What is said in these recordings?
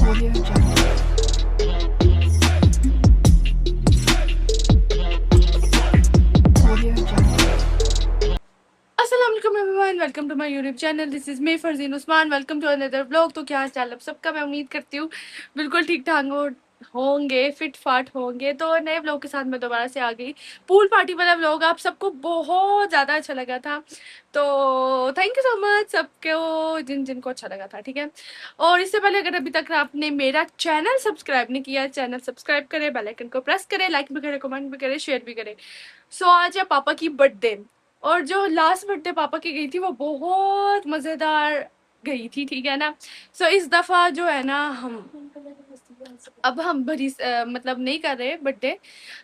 Audio Jungle. Audio Jungle. अस्सलाम वालेकुम everyone, welcome to my YouTube channel. This is me Farzeen Usman. Welcome to another vlog. तो क्या हाल चाल आप सबका? मैं उम्मीद करती हूँ बिल्कुल ठीक ठाक होंगे, फिट फाट होंगे। तो नए व्लॉग के साथ मैं दोबारा से आ गई। पूल पार्टी वाला व्लॉग आप सबको बहुत ज़्यादा अच्छा लगा था, तो थैंक यू सो मच सबको जिनको अच्छा लगा था। ठीक है, और इससे पहले अगर अभी तक आपने मेरा चैनल सब्सक्राइब नहीं किया, चैनल सब्सक्राइब करें, बेल आइकन को प्रेस करें, लाइक भी करें, कमेंट भी करें, शेयर भी करें। सो आज है पापा की बर्थडे, और जो लास्ट बर्थडे पापा की गई थी वो बहुत मज़ेदार गई थी, ठीक है ना। सो इस दफ़ा जो है ना अब हम मतलब नहीं कर रहे बर्थडे,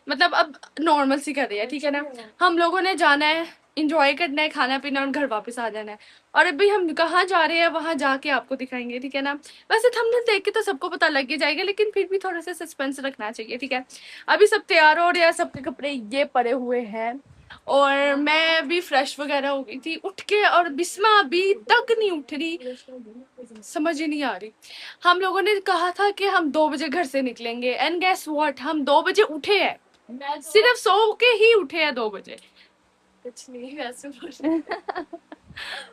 मतलब अब नॉर्मल सी कर रहे हैं, ठीक है ना। हम लोगों ने जाना है, इंजॉय करना है, खाना पीना और घर वापस आ जाना है। और अभी हम कहाँ जा रहे हैं वहाँ जाके आपको दिखाएंगे, ठीक है ना। वैसे थंबनेल देख के तो सबको पता लग ही जाएगा, लेकिन फिर भी थोड़ा सा सस्पेंस रखना चाहिए, ठीक है। अभी सब तैयार हो रहे हैं, सबके कपड़े ये पड़े हुए हैं, और मैं अभी फ्रेश वगैरह हो गई थी उठ के, और बिस्मा अभी तक नहीं उठ रही, समझ ही नहीं आ रही। हम लोगों ने कहा था कि हम 2 बजे घर से निकलेंगे, एंड गेस व्हाट, हम 2 बजे उठे हैं। सिर्फ सो के ही उठे हैं 2 बजे। कुछ नहीं वैसे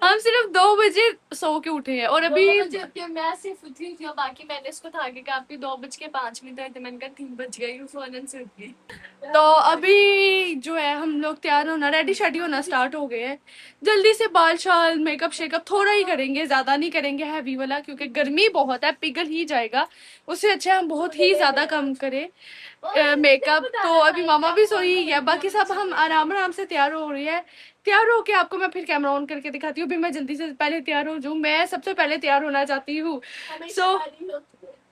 हम सिर्फ 2 बजे सो के उठे हैं, और अभी मैं सिर्फ उठी थी, और बाकी मैंने इसको था कि आपकी 2:05 थे, मैंने कहा 3 बज गई, फौरन से उठ गई। तो अभी जो है हम लोग तैयार होना, रेडी शेडी होना स्टार्ट हो गए हैं। जल्दी से बाल शाल मेकअप शेकअप थोड़ा ही करेंगे, ज्यादा नहीं करेंगे हैवी वाला, क्योंकि गर्मी बहुत है, पिघल ही जाएगा। उससे अच्छा हम बहुत ही ज्यादा कम करें मेकअप। तो अभी मामा भी सोई है, बाकी सब हम आराम आराम से तैयार हो रही है। तैयार होके आपको मैं फिर कैमरा ऑन करके दिखाती हूँ। अभी मैं जल्दी से पहले तैयार हो जाऊँ, मैं सबसे पहले तैयार होना चाहती हूँ। सो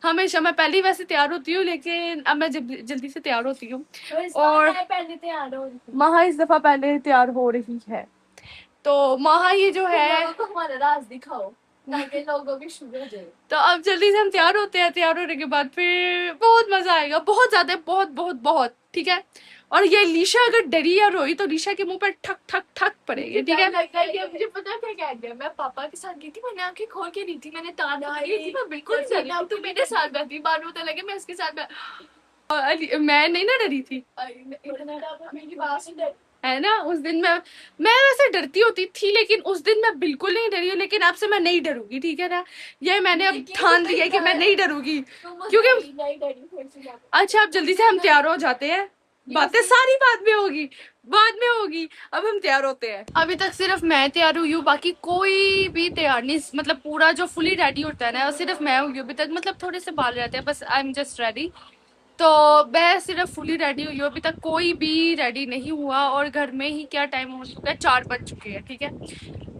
हमेशा मैं पहले वैसे तैयार होती हूँ, लेकिन अब मैं जल्दी से तैयार होती हूँ, और पहले तैयार हो रही, माहा इस दफा पहले तैयार हो रही है। तो माहा ये जो है हमारा राज दिखाओ ताकि लोगों की शुरू हो जाए। तो अब जल्दी से हम तैयार होते हैं, तैयार होने के बाद फिर बहुत मजा आएगा, बहुत ज्यादा, बहुत बहुत बहुत, ठीक है। और ये लीशा अगर डरी या रोई तो लीशा के मुंह पर ठक ठक ठक पड़ेगी, ठीक है। मुझे पता क्या कह गया, मैं पापा के साथ गई थी, मैंने आंखें खोल के नहीं थी, मैंने तार नहीं थी, मैं बिल्कुल नहीं, तू मेरे साथ बैठी, बाद में तो लगे मैं उसके साथ मैं नहीं ना डरी थी, है ना। उस दिन मैं वैसे डरती होती थी, लेकिन उस दिन मैं बिल्कुल नहीं डरी हूँ, लेकिन अब से मैं नहीं डरूंगी, ठीक है ना। ये मैंने अब ठान लिया है कि मैं नहीं डरूंगी, क्योंकि अच्छा अब जल्दी से हम तैयार हो जाते हैं, बातें सारी बाद में होगी, बाद में होगी। अब हम तैयार होते हैं। अभी तक सिर्फ मैं तैयार हुई हूँ, बाकी कोई भी तैयार नहीं, मतलब पूरा जो फुली रेडी होता है ना सिर्फ मैं हुई हूँ अभी तक, मतलब थोड़े से बाल रहते हैं बस, आई एम जस्ट रेडी। तो मैं सिर्फ फुली रेडी हुई हूँ, अभी तक कोई भी रेडी नहीं हुआ, और घर में ही क्या टाइम हो चुका है, 4 बज चुके हैं, ठीक है।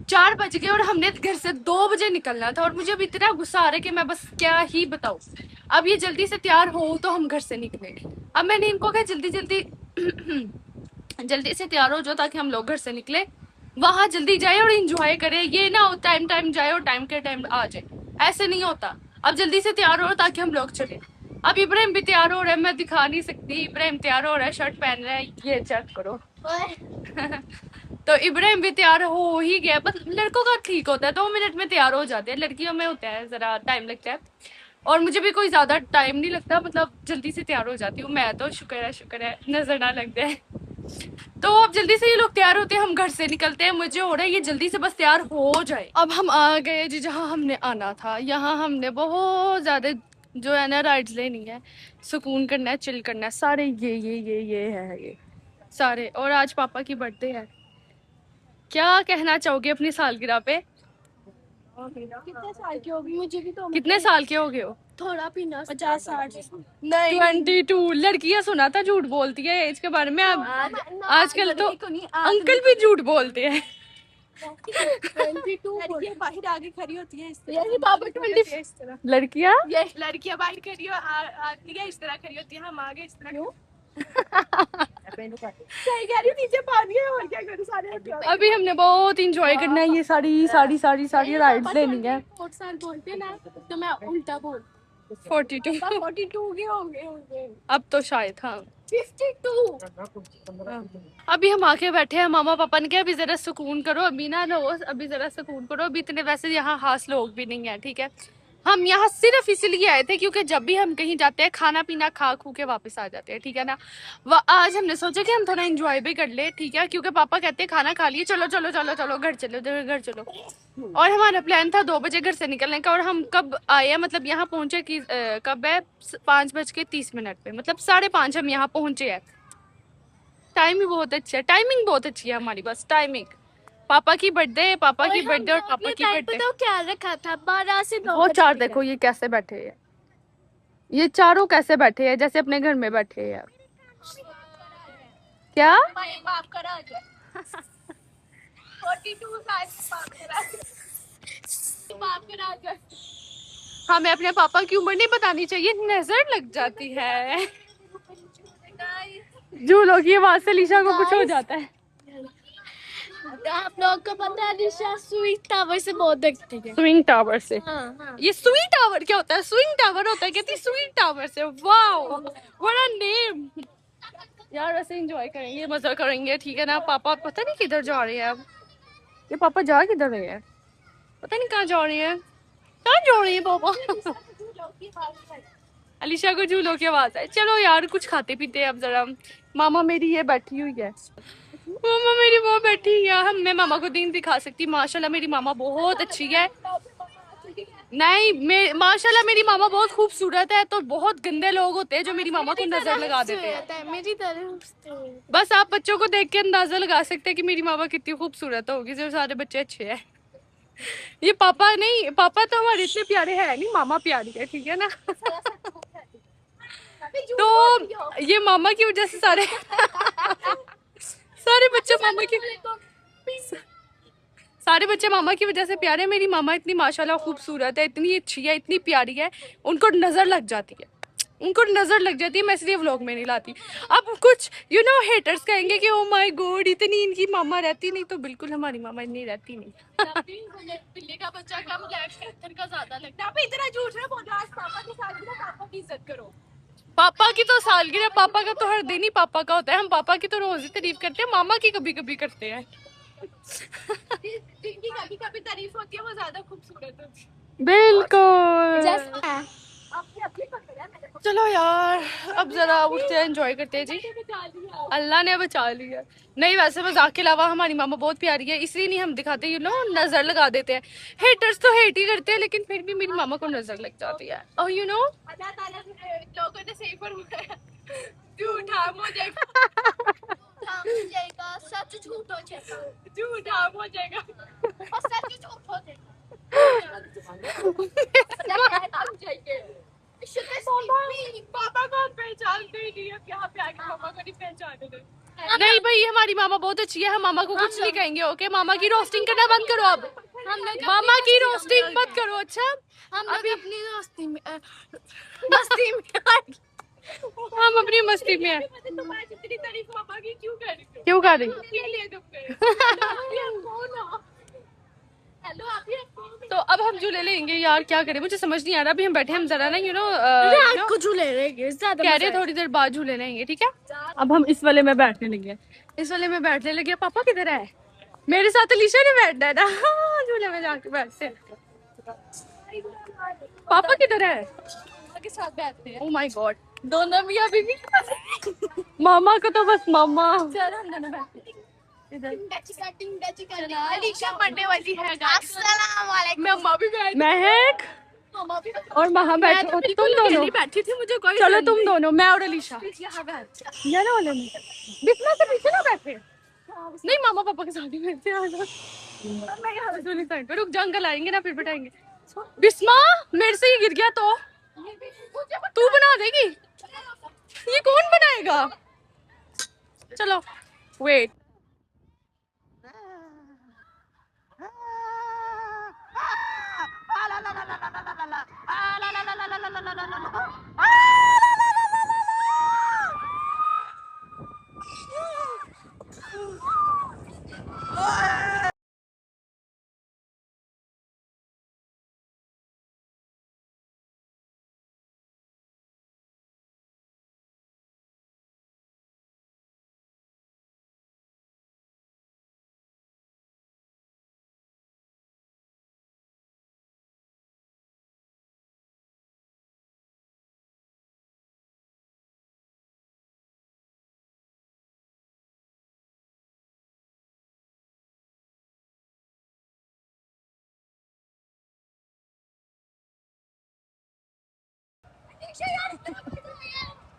4 बज गए, और हमने घर से 2 बजे निकलना था, और मुझे अब इतना गुस्सा आ रहा है कि मैं बस क्या ही बताऊँ। अब ये जल्दी से तैयार हो तो हम घर से निकले। अब मैंने इनको कहा जल्दी जल्दी जल्दी से तैयार हो जाओ ताकि हम लोग घर से निकले, वहां जल्दी जाए और इंजॉय करे। ये ना हो टाइम टाइम जाए और टाइम के टाइम आ जाए, ऐसे नहीं होता। अब जल्दी से तैयार हो ताकि हम लोग चले। अब इब्राहिम भी तैयार हो रहा है, मैं दिखा नहीं सकती, इब्राहिम तैयार हो रहा है, शर्ट पहन रहा है, ये चेक करो तो इब्राहिम भी तैयार हो ही गया, बस लड़कों का ठीक होता है, 2 मिनट में तैयार हो जाते हैं, लड़कियों में होता है जरा टाइम लगता है, और मुझे भी कोई ज्यादा टाइम नहीं लगता, मतलब जल्दी से तैयार हो जाती हूँ मैं तो, शुक्र है नजर ना लग जाए। तो अब जल्दी से ये लोग तैयार होते हैं, हम घर से निकलते हैं, मुझे हो रहा है ये जल्दी से बस तैयार हो जाए। अब हम आ गए जी जहाँ हमने आना था, यहाँ हमने बहुत ज्यादा जो है ना राइड्स लेनी है, सुकून करना है, चिल करना है, सारे ये है ये सारे। और आज पापा की बर्थडे है, क्या कहना चाहोगे अपनी सालगिरह पे? कितने साल की होगी? मुझे भी तो कितने साल के हो गए हो? थोड़ा पीना 50-60 नहीं 22। लड़कियां सुना था झूठ बोलती है एज के बारे में, अब आजकल तो अंकल भी झूठ बोलते हैं 22 बाहर आगे खड़ी होती है इस तरह, यही बाबा 20 इस तरह लड़कियां लड़कियां बाहर खड़ी आती है इस तरह खड़ी होती है, हम आगे इस तरह क्यों सही कह रही हूँ, नीचे पानी है और क्या करूँ सारे। अभी हमने बहुत इंजॉय करना है, ये सारी राइड्स लेनी है। साल बोलते ना तो मैं उल्टा बोल 42 42 के होंगे अब तो शायद, हाँ 52। अभी हम आके बैठे हैं, मामा पापा ने कहा अभी जरा सुकून करो, अभी ना लो, अभी जरा सुकून करो, अभी इतने वैसे यहाँ खास लोग भी नहीं है, ठीक है। हम यहाँ सिर्फ इसलिए आए थे क्योंकि जब भी हम कहीं जाते हैं खाना पीना खा खू के वापस आ जाते हैं, ठीक है ना। आज हमने सोचा कि हम थोड़ा एंजॉय भी कर ले, ठीक है, क्योंकि पापा कहते हैं खाना खा लिए, चलो चलो चलो चलो घर चलो, घर चलो। और हमारा प्लान था 2 बजे घर से निकलने का, और हम कब आए हैं, मतलब यहाँ पहुंचे कि कब है, 5:30 पे, मतलब 5:30 हम यहाँ पहुंचे हैं। टाइम भी बहुत अच्छा है, टाइमिंग बहुत अच्छी है हमारी, बस टाइमिंग। पापा की बर्थडे, पापा की बर्थडे और पापा की बर्थडे। तो क्या रखा था 12 से 2 वो बजे चार तक देखो ये कैसे बैठे हैं, ये चारों कैसे बैठे हैं जैसे अपने घर में बैठे हैं। क्या बाप का राज है। 42 साल के बाप का राज है। बाप का राज है। हमें अपने पापा की उम्र नहीं बतानी चाहिए, नजर लग जाती है। झूलों की आवाज से लिशा को कुछ हो जाता है। आप लोग को पता है निशा स्वीट टावर से बहुत देखते हैं। स्विंग टावर से? हाँ, हाँ। ये स्विंग टावर क्या होता है? स्विंग टावर होता है, कहती स्विंग टावर से। वाओ व्हाट अ नेम यार। ऐसे एंजॉय करेंगे, मजा करेंगे, ठीक है ना। पापा पता नहीं किधर जा रहे हैं अब, ये पापा जा किधर रहे हैं, पता नहीं कहाँ जा रहे हैं, कहाँ जा रहे हैं पापा। अलीशा को झूलों की आवाज है। चलो यार कुछ खाते पीते हैं अब जरा। मामा मेरी ये बैठी हुई है, मामा मेरी वो बैठी है। हम मैं मामा को दिन दिखा सकती, माशाल्लाह मेरी मामा बहुत अच्छी है। नहीं माशाल्लाह मेरी मामा बहुत खूबसूरत है, तो बहुत गंदे लोग होते हैं जो मेरी मामा को नजर लगा देते हैं। मेरी तरफ बस आप बच्चों को देख के अंदाजा लगा सकते हैं कि मेरी मामा कितनी खूबसूरत होगी, जो सारे बच्चे अच्छे हैं। ये पापा नहीं, पापा तो हमारे इतने प्यारे हैं नहीं, मामा प्यारी है, ठीक है ना। तो ये मामा की वजह से सारे सारे बच्चे मामा की, सारे बच्चे मामा की वजह से प्यारे हैं। मेरी मामा इतनी माशाल्लाह खूबसूरत है, इतनी अच्छी है, इतनी प्यारी है, उनको नजर लग जाती है, उनको नजर लग जाती है। मैं इसलिए व्लॉग में नहीं लाती। अब कुछ हेटर्स कहेंगे कि ओ माय गॉड इतनी इनकी मामा रहती नहीं, तो बिल्कुल हमारी मामा इतनी रहती नहीं। बिल्ली का बच्चा कम ब्लैक पैंथर का ज्यादा लगता है। इतना झूठ ना बोलो, आज पापा के साथ भी ना पापा की इज्जत करो। पापा की तो सालगिरह, पापा का तो हर दिन ही पापा का होता है। हम पापा की तो रोज ही तारीफ करते हैं, मामा की कभी कभी करते हैं। जिनकी कभी कभी तारीफ होती है वो ज्यादा खूबसूरत होती है। बिल्कुल। चलो यार अब जरा उठते हैं, एंजॉय करते हैं जी। अल्लाह ने बचा लिया। नहीं वैसे मजाक के अलावा हमारी मामा बहुत प्यारी है, इसलिए नहीं हम दिखाते, नजर लगा देते हैं। हेटर्स तो हेट ही करते हैं, लेकिन फिर भी मेरी मामा को नजर लग जाती है। और अल्लाह ताला ने लोगों ने सही फरमाया, झूठ हम हो जाएगा, हम हो जाएगा, सच झूठ हो जाएगा, झूठ हम हो जाएगा और सच झूठ हो जाएगा। पापा को पहचानते ही नहीं है, यहाँ पे आके पापा को नहीं पहचाने दे। नहीं भाई हमारी मामा बहुत अच्छी है, हम मामा को कुछ नहीं कहेंगे। ओके मामा की रोस्टिंग करना बंद करो अब, मामा की रोस्टिंग मत करो। अच्छा हम अभी अपनी दोस्ती में मस्ती में हम अपनी मस्ती में हैं। तुम आज इतनी तारीफ पापा की क्यों कर रही हो? क्यों कर रही? ले दो हेलो आप ही तो अब हम झूले लेंगे यार, क्या करें मुझे समझ नहीं आ रहा। अभी हम बैठे, हम जरा ना रात को झूले रहेंगे, ज्यादा कह रहे थोड़ी देर बाद झूले लेंगे, ठीक है। अब हम इस वाले में बैठने लगे, इस वाले में बैठने लगे। पापा किधर है? मेरे साथ अलीशा ने बैठना है ना। हाँ, झूले में जाके बैठते हैं। पापा किधर है? के साथ बैठते हैं। ओह माय गॉड, दोनों मियां बीवी मामा को तो बस मामा। चलो हम दोनों बैठते हैं। अलीशा पढ़ने वाली है। अस्सलाम वालेकुम। मम्मा भी बैठ, महक और महा बैठे हो तुम दोनों। बैठी थी, मुझे कोई चलो तुम दोनों, मैं और अलीशा यहाँ बैठ। ये ना वाले में बिस्मा से पीछे ना बैठे। नहीं मामा पापा के साथ ही बैठते हैं। मैं यहाँ से दूसरी साइड पे रुक, जंगल आएंगे ना फिर बैठाएंगे। बिस्मा मेरे से ही गिर गया तो तू बना देगी? ये कौन बनाएगा? चलो वेट।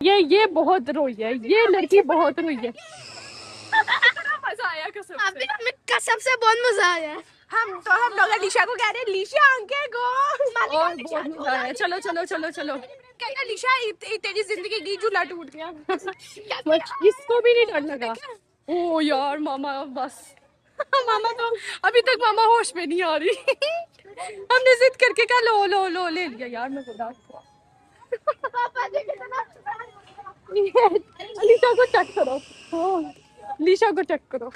ये बहुत रोई है, ये लड़की बहुत रोई है। मजा आया कसम से। अभी हमें कसम से बहुत मजा आया। हम लोग अलीशा को कह रहे हैं लीशा आंखें गो। और बहुत मजा आया। चलो चलो चलो चलो। कहना लीशा तेरी जिंदगी की झूला टूट गया। इसको भी नहीं डर लगा। ओ यार मामा बस। मामा तो अभी तक मामा होश में नहीं आ रही। हमने जिद करके कहा लो लो लो ले लिया यार मैं खुदा। पापा जी कितना अलीशा को चेक करो। अलीशा को चेक करो।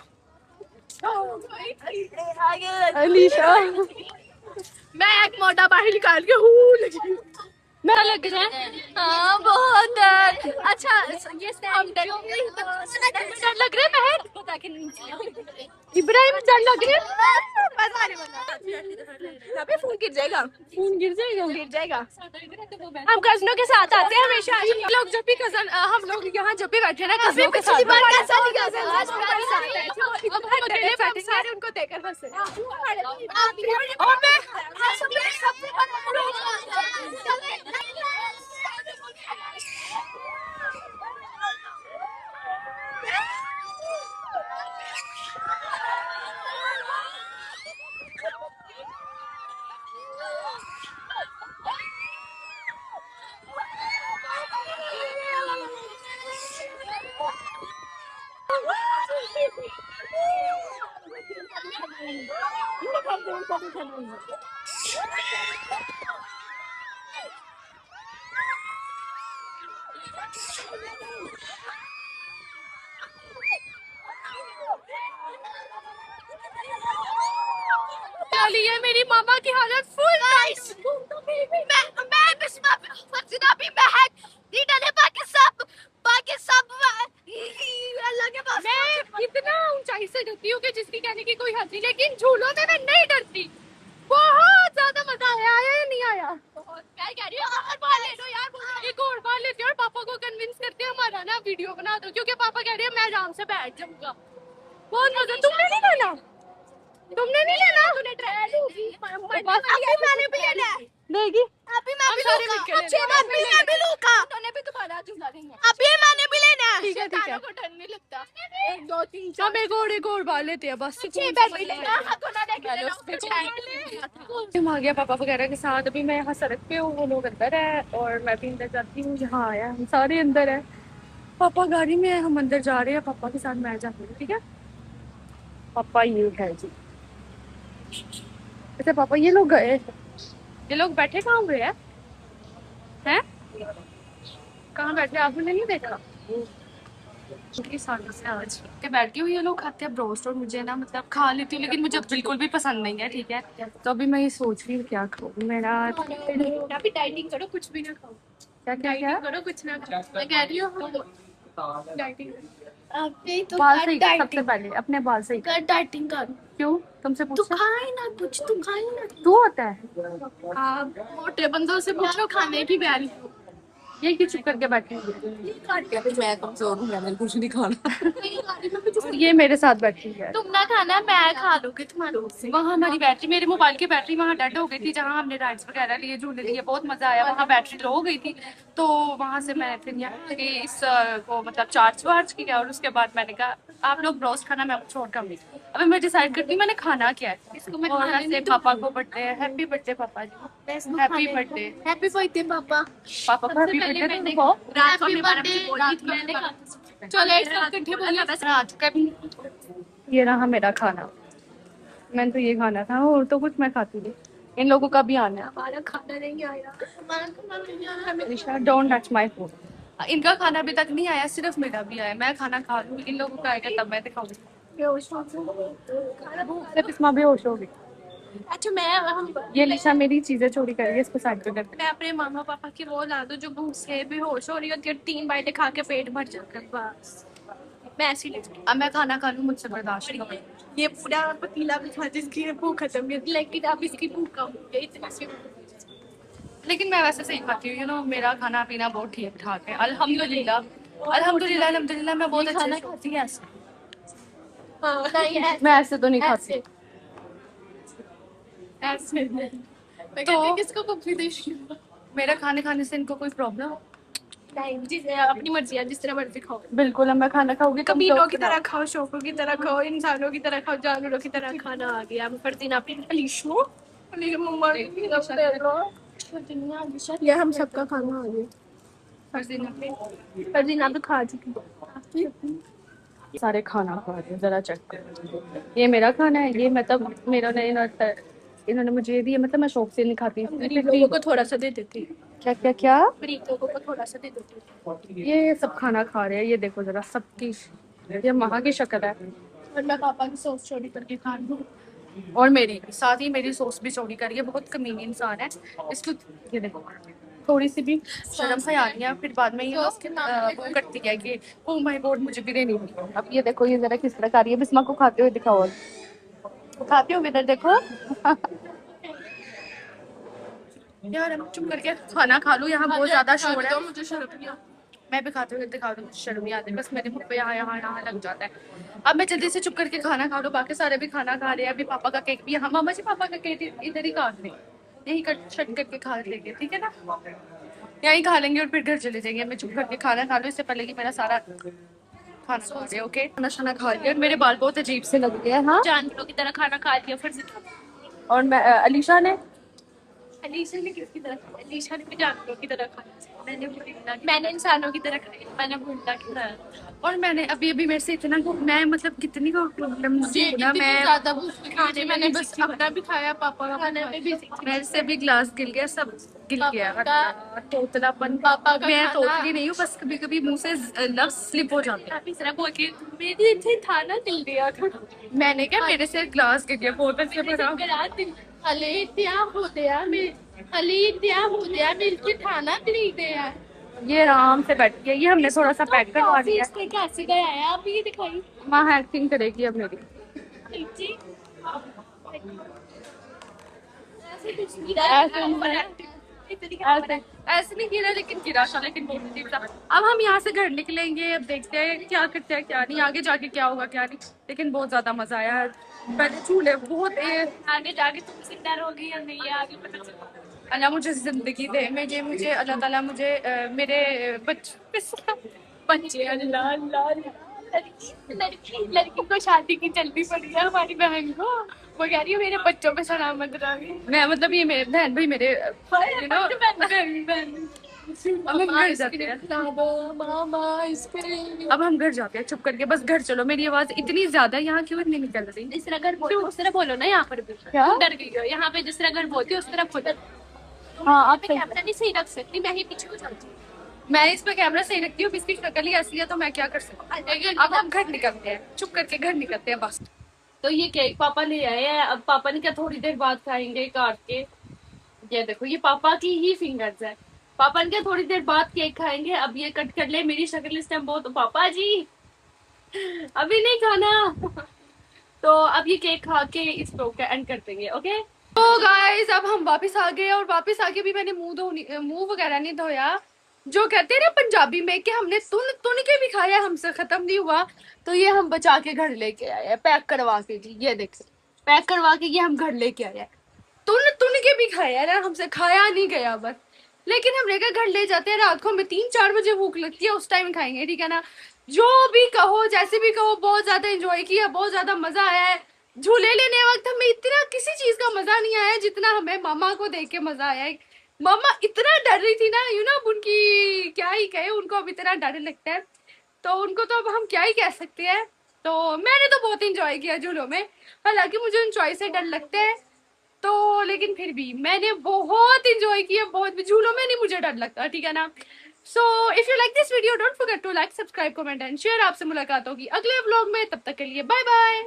अलीशा मैं एक मोटा बाहर निकाल के हूँ लगी। मैं लग रहा है। हाँ बहुत अच्छा ये हम डर लग रहे हैं इब्राहिम डर लग रहा है। यहाँ पे फोन गिर जाएगा। फोन गिर जाएगा। गिर जाएगा। हम कजनों के साथ आते हैं हमेशा। हम लोग जब भी कजन हम लोग यहाँ जब भी बैठे ना अभी कजनों के पिछली साथ बार बैठे कैसा नहीं कजन अब हम अकेले बैठेंगे। सारे उनको देखकर हंसे। और मैं ये मेरी मामा की हालत फुल नाइस। मैं बिस्मा फरजीना भी महक रीटा ने बाकी सब अल्लाह के पास। मैं इतना ऊंचाई से डरती हूँ कि जिसकी कहने की कोई हद नहीं, लेकिन झूलों में मैं नहीं डरती। बहुत ज्यादा मजा आया या नहीं आया? मैं कह रही हूँ और बाल ले लो यार। एक और बार लेते हैं और पापा को कन्विंस करते हैं हमारा ना वीडियो बना दो, क्योंकि पापा कह रहे हैं मैं आराम से बैठ जाऊंगा। बहुत मजा। तुमने नहीं लेना? तुमने नहीं लेना? तूने ट्राई होगी। मैंने भी लेना है। लेगी। अभी मैं भी लूंगा। मैं भी लूंगा। उन्होंने भी तुम्हारा झूला लेना है। अभी मैंने भी लेना है। ठीक है ठीक है। को डर नहीं लगता। 1 2 3 हम एक और बार लेते हैं बस। 6 बैठ भी लेना। को ना देख हम आ गया पापा वगैरह के साथ। अभी मैं यहाँ सड़क पे हूँ, वो लोग अंदर है और मैं भी अंदर जाती हूँ। यहाँ आया हम सारे अंदर है। पापा गाड़ी में है, हम अंदर जा रहे हैं। पापा के साथ मैं जाती हूँ। ठीक है पापा ये है जी। अच्छा पापा ये लोग गए, ये लोग बैठे कहाँ हुए हैं? कहाँ बैठे आपने नहीं देखा? सालों से आज के बैठी हूँ। ये लोग खाते हैं ब्रोस्ट और मुझे ना मतलब खा लेती हूँ लेकिन मुझे बिल्कुल भी पसंद नहीं है। ठीक है तो अभी मैं ये सोच रही हूँ क्या खाऊँ। मेरा अभी डाइटिंग करो, कुछ भी ना खाओ। क्या क्या क्या करो, कुछ ना खाओ। मैं कह रही हूँ डाइटिंग अभी तो बाल सही सबसे पहले अपने बाल सही कर। डाइटिंग कर। क्यों तुमसे तू पूछ? खाए ना कुछ, तू खाए ना। तू होता है आप मोटे बंदों से पूछो खाने की प्यारी। ये क्यों चुप करके बैठी हुई है? मैं कमजोर हूँ, मैंने कुछ नहीं खाना। ये मेरे साथ बैठी है। तुम ना खाना, मैं खा लूंगी तुम्हारे। वहाँ हमारी बैटरी, मेरे मोबाइल की बैटरी वहाँ डेड हो गई थी। जहाँ हमने राइड्स वगैरह लिए, झूले लिए, बहुत मजा आया। वहाँ बैटरी लो हो गई थी तो वहाँ से मैं फिर यहाँ आके इस को मतलब चार्ज किया और उसके बाद मैंने कहा आप लोग ब्रोस्ट खाना, मैं कुछ और खाऊंगी। अभी मैं डिसाइड करती हूँ मैंने खाना क्या है। इसको मैं और से पापा को बर्थडे, हैप्पी बर्थडे पापा जी, हैप्पी बर्थडे। हैप्पी बर्थडे पापा। पापा को हैप्पी बर्थडे तुमको। रात को मैंने चलो एक साथ इकट्ठे बोलिए। रात का भी ये रहा मेरा खाना। मैंने तो ये खाना था और तो कुछ मैं खाती नहीं। इन लोगों का भी आना है। हमारा खाना नहीं आया। हमारा खाना नहीं आया। निशा डोंट टच माय फूड। इनका खाना अभी तक नहीं आया, सिर्फ मेरा भी आया। मैं खाना खा लूँ, इन लोगों का आएगा तब मैं दिखाऊंगी। सिर्फ इसमें बेहोश होगी। अच्छा मैं ये निशा मेरी चीजें चोरी कर रही है, इसको साइड पे कर दे। मैं अपने मामा पापा की वो ला दूं जो भूख से बेहोश हो रही होती है, 3 बाइटें खा के पेट भर जाता है बस। मैं ऐसी ले जाऊँ। अब मैं खाना खा लूँ, मुझसे बर्दाश्त नहीं होगा। ये पूरा पतीला भी खा जिसकी भूख खत्म है, लेकिन अब इसकी भूख कम हो गई इतनी सी। लेकिन मैं वैसे सही खाती हूँ, यू नो मेरा खाना पीना बहुत ठीक ठाक है अल्हम्दुलिल्लाह। अल्हम्दुलिल्लाह अल्हम्दुलिल्लाह मैं बहुत अच्छे से खाती हूँ। ऐसे नहीं मैं ऐसे तो नहीं खाती। ऐसे मैं कहती हूँ किसको पप्पी देती हूँ। मेरा खाने खाने से इनको कोई प्रॉब्लम? नहीं जिस अपनी मर्जी है, जिस तरह मर्जी खाओ। बिल्कुल अब मैं खाना खाऊंगी, कबीलों की तरह खाओ, शौकों की तरह खाओ, इंसानों की तरह खाओ, जानवरों की तरह खाना आ गया। फरदीन आप अलीशो मम्मा ये हम सबका खाना आ गया। फरदीन आप खा चुकी। सारे खाना खा रहे हैं, जरा चेक करो। ये मेरा खाना है, ये मतलब मेरा नहीं, इन्होंने मुझे ये दिया, मतलब मैं शौक से नहीं खाती। गरीब लोगों को थोड़ा सा दे देती, क्या क्या क्या? गरीब लोगों को थोड़ा सा दे देती। ये सब खाना खा रहे हैं, ये देखो जरा सबकी, ये माँ की शक्ल है। और मैं पापा की सॉस चोरी करके खा रही हूँ। और मेरी साथ ही मेरी सॉस भी चोरी करी है, बहुत कमीनी इंसान है इसको। ये देखो थोड़ी सी भी शर्म से आ रही है, फिर बाद में ये वो करती है कि ओ माय गॉड मुझे भी देनी होगी। अब ये देखो ये जरा किस तरह खा रही है, बिस्मा को खाते हुए दिखाओ, खाते हुए इधर देखो। यार हम चुप करके खाना खा लूं, यहाँ बहुत ज्यादा शोर है। मुझे शर्म नहीं आती। मैं भी खाते हुए दिखा दूँ, शर्म नहीं आती, बस मेरे मुंह पे यहाँ यहाँ यहाँ लग जाता है। अब मैं जल्दी से चुप करके खाना खा लूँ, बाकी सारे भी खाना खा रहे हैं। अभी पापा का केक भी यहाँ, मामा जी पापा का केक इधर ही काट दें, यही कट शट करके खा लेंगे, ठीक है ना, यहीं खा लेंगे और फिर घर चले जाएंगे। मैं चुप करके खाना खा लूँ इससे पहले कि मेरा सारा खाना खा ले। ओके खाना शाना खा लिया, मेरे बाल बहुत अजीब से लग गए हैं। हाँ जानवरों की तरह खाना खा लिया फिर से। और मैं अलीशा ने अलीशा ने किसकी तरह खाया? अलीशा ने भी जानवरों की तरह खाया। मैंने इंसानों की तरह खाया, मैंने भुंडा की तरह। और मैंने अभी अभी मेरे से इतना मैं मतलब कितनी को प्रॉब्लम ना, मैं ज्यादा खाने मैंने बस अपना भी खाया, पापा का खाना भी मेरे से भी ग्लास गिर गया, सब गिर गया तोतलापन। पापा का मैं खाना। तोतली नहीं हूँ, बस कभी कभी मुंह से लफ्ज स्लिप हो जाते हैं। इस तरह बोल के मेरी इतने था ना दिल दिया थोड़ा। मैंने क्या मेरे से ग्लास गिर गया बोतल से भरा। हले इत्या होते हैं हले इत्या होते हैं मिलके खाना खरीदे हैं। ये आराम से बैठ गया, ये हमने थोड़ा सा पैक करवा दिया। इसके कैसे गया है आप ये दिखाई। माँ एक्टिंग करेगी अब मेरी। ऐसे नहीं गिरा, लेकिन गिरा था, लेकिन बहुत अजीब था। अब हम यहाँ से घर निकलेंगे, अब देखते हैं क्या करते हैं क्या नहीं, आगे जाके क्या होगा क्या नहीं, लेकिन बहुत ज्यादा मजा आया है। पहले झूले बहुत आगे जाके तुम सिंगर होगी या नहीं है आगे पता चला। अल्लाह मुझे जिंदगी दे, मुझे अल्लाह ताला मुझे मेरे बच्चे अल्लाह अल्लाह लड़की को शादी की जल्दी पड़ी है हमारी बहन को। वो कह रही है मेरे बच्चों पे सलामत रहे। मैं मतलब ये मेरे बहन भाई मेरे you know, अब हम घर जाते हैं। अब हम घर जाते हैं चुप करके, बस घर चलो। मेरी आवाज इतनी ज्यादा यहाँ क्यों नहीं निकल रही? जिस तरह घर बोलो उस तरह बोलो ना, यहाँ पर भी क्या? डर गई हो यहाँ पे, जिस तरह घर बोलती है उस तरह खुद। हाँ आप कैमरा नहीं सही रख सकती, मैं ही पीछे को चलती हूँ। मैं इस पे कैमरा सही रखती हूँ, इसकी शक्ल ही ऐसी है तो मैं क्या कर सकती हूँ। अब हम घर निकलते हैं, चुप करके घर निकलते हैं बस। तो ये केक पापा ले आए हैं, अब पापा ने क्या थोड़ी देर बाद खाएंगे काट के। ये देखो ये पापा की ही फिंगर्स है, पापा ने क्या थोड़ी देर बाद केक खाएंगे। अब ये कट कर ले, मेरी शक्ल इस टाइम बहुत, पापा जी अभी नहीं खाना। तो अब ये केक खा के इस ब्लॉग का एंड कर देंगे। ओके तो गाइस अब हम वापस आ गए, और वापस आके भी मैंने मुंह वगैरह नहीं धोया। जो कहते हैं ना पंजाबी में कि हमने तुन के भी खाया, हमसे खत्म नहीं हुआ, तो ये हम बचा के घर लेके आए हैं पैक करवा के। जी ये देख पैक करवा के ये हम घर लेके आए हैं। तुन के भी खाया ना, हमसे खाया नहीं गया बस, लेकिन हम लेकर घर ले जाते हैं। रात को हमें 3-4 बजे भूख लगती है, उस टाइम खाएंगे, ठीक है ना। जो भी कहो जैसे भी कहो, बहुत ज्यादा एंजॉय किया, बहुत ज्यादा मजा आया है। झूले लेने वक्त हमें इतना किसी चीज का मजा नहीं आया जितना हमें मामा को देख के मजा आया है। मामा इतना डर रही थी ना, उनकी क्या ही कहे, उनको अब इतना डर लगता है, तो उनको तो अब हम क्या ही कह सकते हैं। तो मैंने तो बहुत इंजॉय किया झूलों में, हालांकि मुझे इंजॉय से डर लगता है, तो लेकिन फिर भी मैंने बहुत इंजॉय किया, बहुत। झूलों में नहीं मुझे डर लगता, ठीक है ना। So if you like this video don't forget to like, subscribe, comment and share. आपसे मुलाकात होगी अगले व्लॉग में, तब तक के लिए बाय बाय।